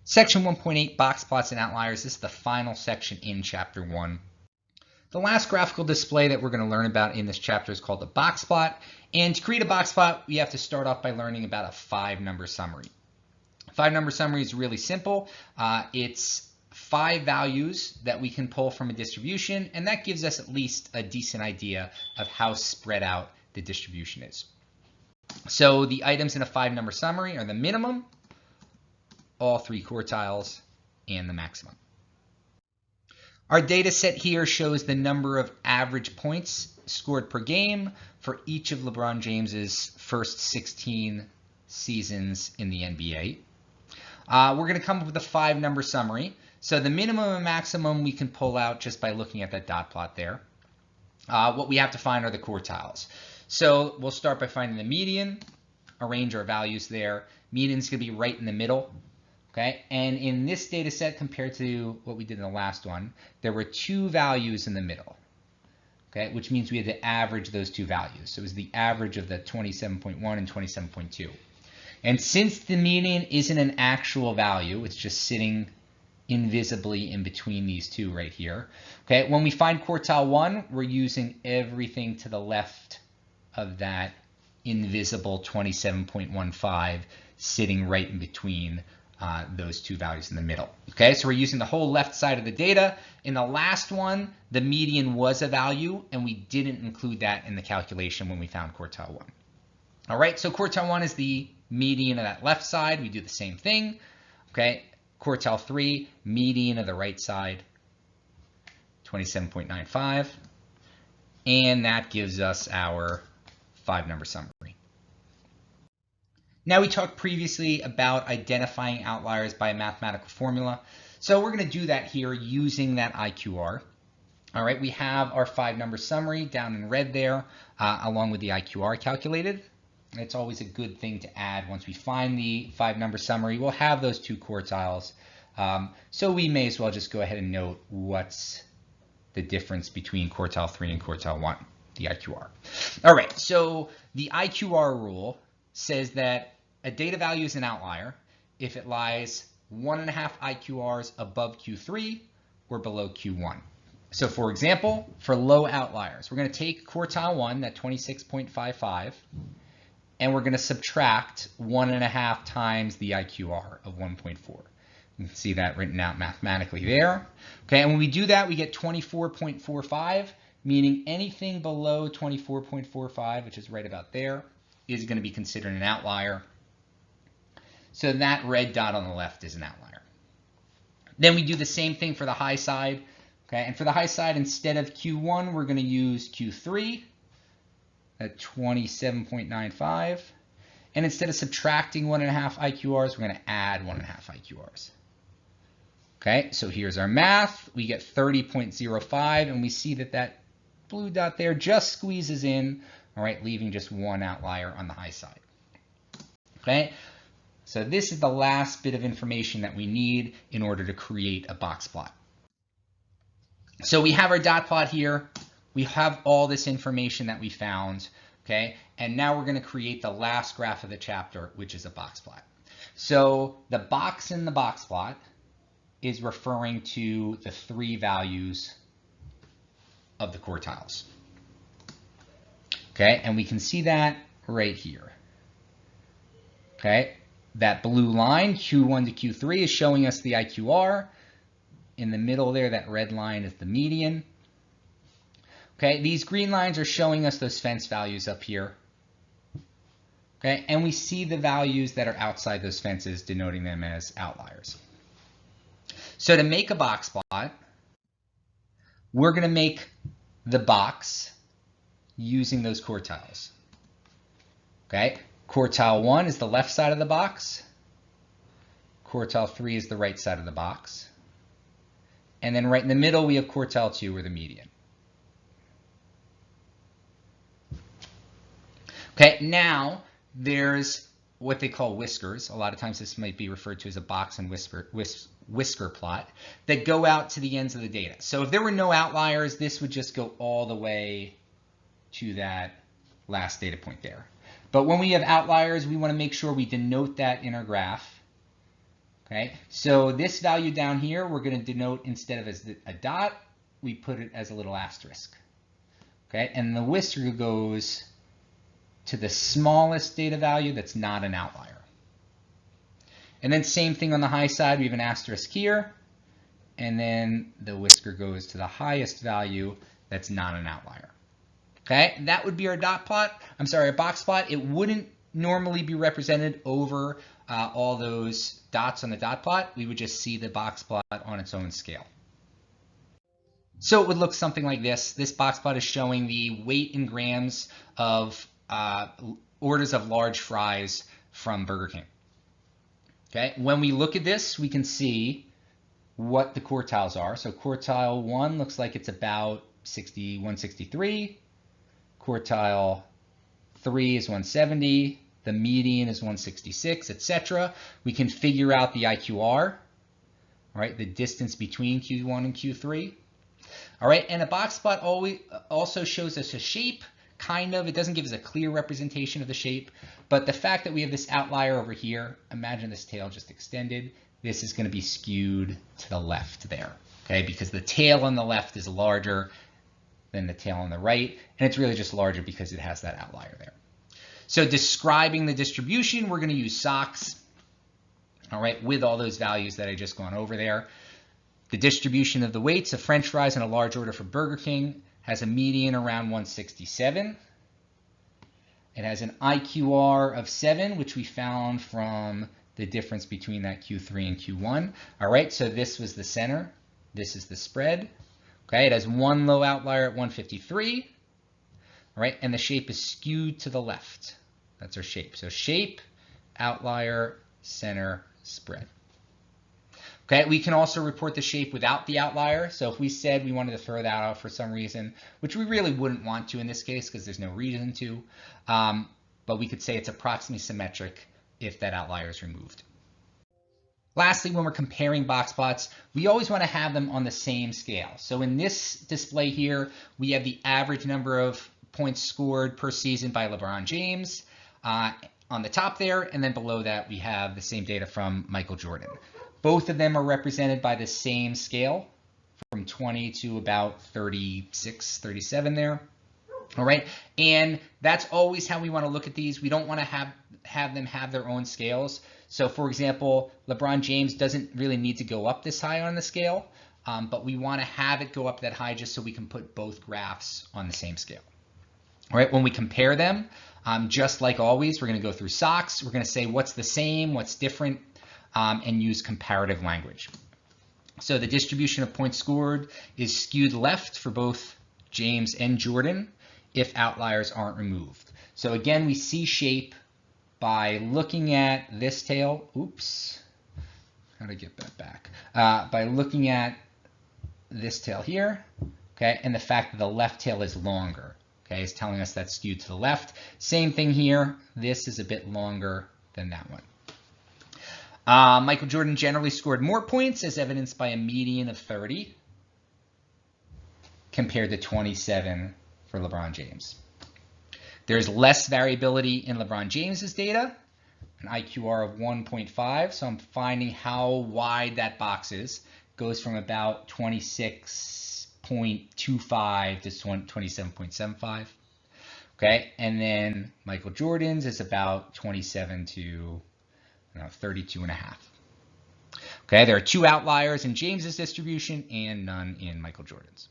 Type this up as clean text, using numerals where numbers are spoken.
Section 1.8, box plots and outliers. This is the final section in Chapter 1. The last graphical display that we're going to learn about in this chapter is called a box plot. And to create a box plot, we have to start off by learning about a 5-number summary. 5-number summary is really simple. It's 5 values that we can pull from a distribution, and that gives us at least a decent idea of how spread out the distribution is. So the items in a 5-number summary are the minimum, all 3 quartiles, and the maximum. Our data set here shows the number of average points scored per game for each of LeBron James's first 16 seasons in the NBA. We're going to come up with a 5-number summary. So the minimum and maximum we can pull out just by looking at that dot plot there. What we have to find are the quartiles. So we'll start by finding the median, arrange our values there. Median is going to be right in the middle. Okay, and in this data set compared to what we did in the last one, there were 2 values in the middle, okay, which means we had to average those 2 values. So it was the average of the 27.1 and 27.2. And since the median isn't an actual value, it's just sitting invisibly in between these 2 right here. Okay, when we find quartile 1, we're using everything to the left of that invisible 27.15 sitting right in between those 2 values in the middle. Okay, so we're using the whole left side of the data. In the last one, the median was a value, and we didn't include that in the calculation when we found quartile 1. All right, so quartile 1 is the median of that left side. We do the same thing. Okay, quartile 3, median of the right side, 27.95. And that gives us our 5-number summary. Now, we talked previously about identifying outliers by a mathematical formula. So we're going to do that here using that IQR. All right, we have our 5-number summary down in red there, along with the IQR calculated. It's always a good thing to add once we find the 5-number summary. We'll have those 2 quartiles. So we may as well just go ahead and note what's the difference between quartile 3 and quartile 1, the IQR. All right, so the IQR rule says that a data value is an outlier if it lies 1.5 IQRs above Q3 or below Q1. So for example, for low outliers, we're going to take quartile 1, that 26.55, and we're going to subtract 1.5 times the IQR of 1.4. You can see that written out mathematically there. Okay, and when we do that, we get 24.45, meaning anything below 24.45, which is right about there, is going to be considered an outlier. So that red dot on the left is an outlier. Then we do the same thing for the high side. Okay, and for the high side, instead of Q1, we're going to use Q3 at 27.95. And instead of subtracting 1.5 IQRs, we're going to add 1.5 IQRs. Okay, so here's our math. We get 30.05, and we see that that blue dot there just squeezes in, all right, leaving just 1 outlier on the high side. Okay, so this is the last bit of information that we need in order to create a box plot. So we have our dot plot here. We have all this information that we found, okay? And now we're going to create the last graph of the chapter, which is a box plot. So the box in the box plot is referring to the 3 values of the quartiles. Okay, and we can see that right here. Okay, that blue line, Q1 to Q3, is showing us the IQR. In the middle there, that red line is the median. Okay, these green lines are showing us those fence values up here. Okay, and we see the values that are outside those fences, denoting them as outliers. So to make a box plot, we're going to make the box using those quartiles. Okay, quartile 1 is the left side of the box. Quartile 3 is the right side of the box. And then right in the middle, we have quartile 2, or the median. Okay, now there's what they call whiskers. A lot of times this might be referred to as a box and whisker plot that go out to the ends of the data. So if there were no outliers, this would just go all the way to that last data point there. But when we have outliers, we want to make sure we denote that in our graph. Okay, so this value down here, we're going to denote instead of as a dot, we put it as a little asterisk. Okay, and the whisker goes to the smallest data value that's not an outlier. And then same thing on the high side, we have an asterisk here, and then the whisker goes to the highest value that's not an outlier. Okay, that would be our dot plot. I'm sorry, our box plot. It wouldn't normally be represented over all those dots on the dot plot. We would just see the box plot on its own scale. So it would look something like this. This box plot is showing the weight in grams of orders of large fries from Burger King. Okay, when we look at this, we can see what the quartiles are. So quartile 1 looks like it's about 163. Quartile 3 is 170. The median is 166, etc. We can figure out the IQR, right? The distance between Q1 and Q3. All right, and a box plot also shows us a shape, kind of. It doesn't give us a clear representation of the shape, but the fact that we have this outlier over here, imagine this tail just extended, this is going to be skewed to the left there, okay? Because the tail on the left is larger than the tail on the right, and it's really just larger because it has that outlier there. So describing the distribution, we're going to use SOCS, all right, with all those values that I just gone over there. The distribution of the weights of French fries in a large order for Burger King has a median around 167. It has an IQR of 7, which we found from the difference between that Q3 and Q1. All right, so this was the center. This is the spread. Okay, it has one low outlier at 153. All right, and the shape is skewed to the left. That's our shape. So shape, outlier, center, spread. Okay, we can also report the shape without the outlier. So if we said we wanted to throw that out for some reason, which we really wouldn't want to in this case because there's no reason to, but we could say it's approximately symmetric if that outlier is removed. Lastly, when we're comparing box plots, we always want to have them on the same scale. So in this display here, we have the average number of points scored per season by LeBron James on the top there, and then below that we have the same data from Michael Jordan. Both of them are represented by the same scale from 20 to about 36, 37 there. All right, and that's always how we want to look at these. We don't want to have them have their own scales. So for example, LeBron James doesn't really need to go up this high on the scale, but we want to have it go up that high just so we can put both graphs on the same scale. All right, when we compare them, just like always, we're going to go through SOCS. We're going to say what's the same, what's different, and use comparative language. So the distribution of points scored is skewed left for both James and Jordan if outliers aren't removed. So again, we see shape by looking at this tail. Oops, how to get that back? By looking at this tail here, okay, and the fact that the left tail is longer, okay, is telling us that's skewed to the left. Same thing here. This is a bit longer than that one. Michael Jordan generally scored more points, as evidenced by a median of 30 compared to 27 for LeBron James. There's less variability in LeBron James's data, an IQR of 1.5, so I'm finding how wide that box is. Goes from about 26.25 to 27.75. Okay, and then Michael Jordan's is about 27 to 32.5. Okay, there are 2 outliers in James's distribution and none in Michael Jordan's.